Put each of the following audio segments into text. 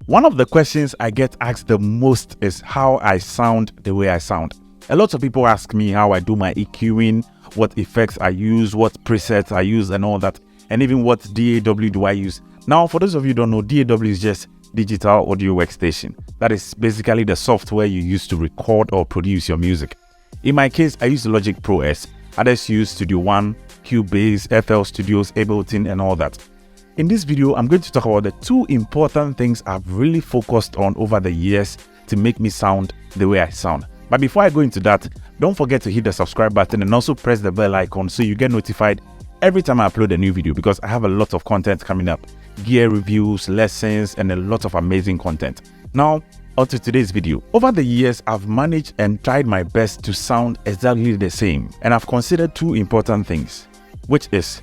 One of the questions I get asked the most is how I sound the way I sound. A lot of people ask me how I do my EQing, what effects I use, what presets I use and all that, and even what DAW do I use. Now, for those of you who don't know, DAW is just Digital Audio Workstation. That is basically the software you use to record or produce your music. In my case, I use Logic Pro S. Others use Studio One, Cubase, FL Studios, Ableton, and all that. In this video, I'm going to talk about the two important things I've really focused on over the years to make me sound the way I sound. But before I go into that, don't forget to hit the subscribe button and also press the bell icon so you get notified every time I upload a new video, because I have a lot of content coming up. Gear reviews, lessons, and a lot of amazing content. Now, on to today's video. Over the years, I've managed and tried my best to sound exactly the same. And I've considered two important things, which is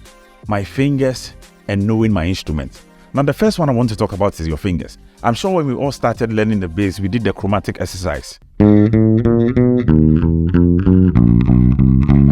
my fingers and knowing my instrument. Now, the first one I want to talk about is your fingers. I'm sure when we all started learning the bass, we did the chromatic exercise. I'm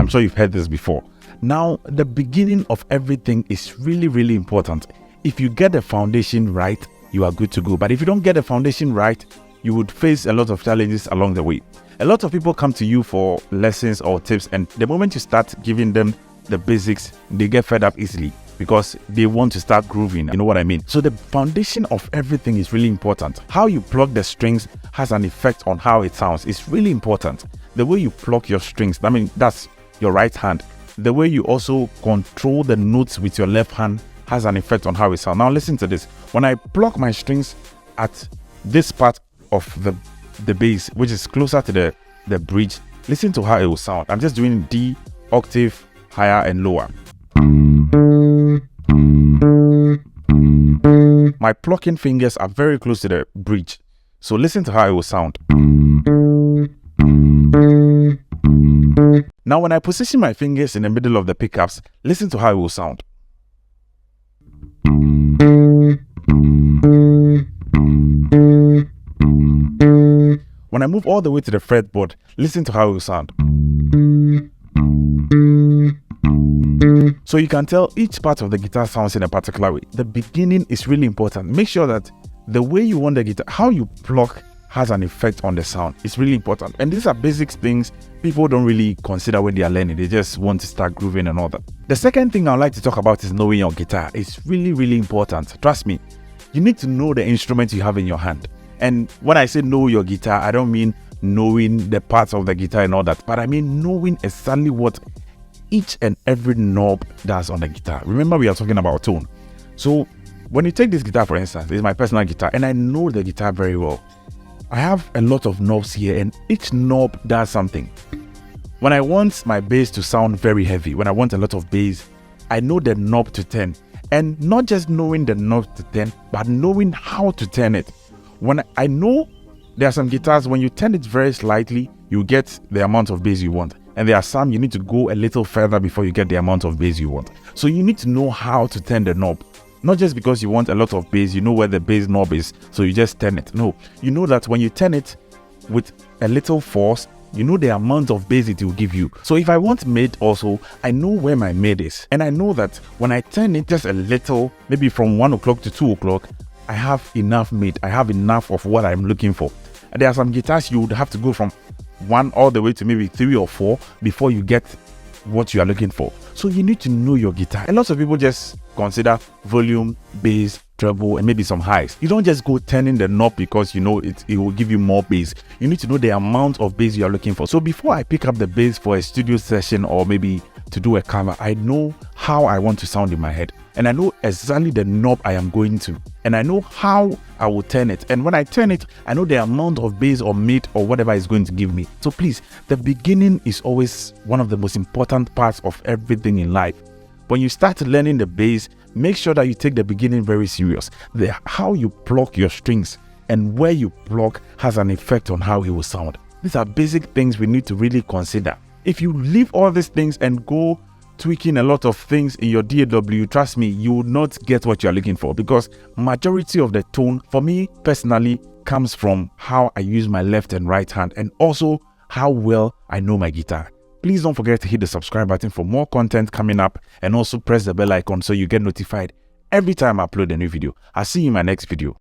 sure you've heard this before. Now, the beginning of everything is really important. If you get the foundation right, you are good to go. But if you don't get the foundation right, you would face a lot of challenges along the way. A lot of people come to you for lessons or tips, and the moment you start giving them the basics, they get fed up easily because they want to start grooving. You know what I mean? So the foundation of everything is really important. How you plug the strings has an effect on how it sounds. It's really important. The way you pluck your strings, I mean, that's your right hand. The way you also control the notes with your left hand has an effect on how it sounds. Now listen to this. When I pluck my strings at this part of the bass, which is closer to the bridge, listen to how it will sound. I'm just doing D octave higher and lower. My plucking fingers are very close to the bridge, so listen to how it will sound. Now when I position my fingers in the middle of the pickups, listen to how it will sound. When I move all the way to the fretboard, listen to how it will sound. So you can tell each part of the guitar sounds in a particular way. The beginning is really important. Make sure that the way you want the guitar, how you pluck, has an effect on the sound. It's really important. And these are basic things people don't really consider when they are learning. They just want to start grooving and all that. The second thing I'd like to talk about is knowing your guitar. It's really important. Trust me, you need to know the instrument you have in your hand. And when I say know your guitar, I don't mean knowing the parts of the guitar and all that, but I mean knowing exactly what each and every knob does on the guitar. Remember, we are talking about tone. So when you take this guitar, for instance, it's my personal guitar, and I know the guitar very well. I have a lot of knobs here, and each knob does something. When I want my bass to sound very heavy, when I want a lot of bass, I know the knob to turn. And not just knowing the knob to turn, but knowing how to turn it. When I know there are some guitars, when you turn it very slightly, you get the amount of bass you want. And there are some you need to go a little further before you get the amount of bass you want. So you need to know how to turn the knob. Not just because you want a lot of bass, you know where the bass knob is, so you just turn it. No, you know that when you turn it with a little force, you know the amount of bass it will give you. So if I want mid also, I know where my mid is. And I know that when I turn it just a little, maybe from 1 o'clock to 2 o'clock, I have enough mid. I have enough of what I'm looking for. And there are some guitars you would have to go from 1 all the way to maybe 3 or 4 before you get what you are looking for. So you need to know your guitar. A lot of people just consider volume, bass, treble, and maybe some highs. You don't just go turning the knob because you know it will give you more bass. You need to know the amount of bass you are looking for. So before I pick up the bass for a studio session or maybe to do a cover, I know how I want to sound in my head. And I know exactly the knob I am going to. And I know how I will turn it. And when I turn it, I know the amount of bass or mid or whatever it's going to give me. So please, the beginning is always one of the most important parts of everything in life. When you start learning the bass, make sure that you take the beginning very serious. How you pluck your strings and where you pluck has an effect on how it will sound. These are basic things we need to really consider. If you leave all these things and go tweaking a lot of things in your DAW, trust me, you will not get what you're looking for, because majority of the tone, for me personally, comes from how I use my left and right hand, and also how well I know my guitar. Please don't forget to hit the subscribe button for more content coming up, and also press the bell icon so you get notified every time I upload a new video. I'll see you in my next video.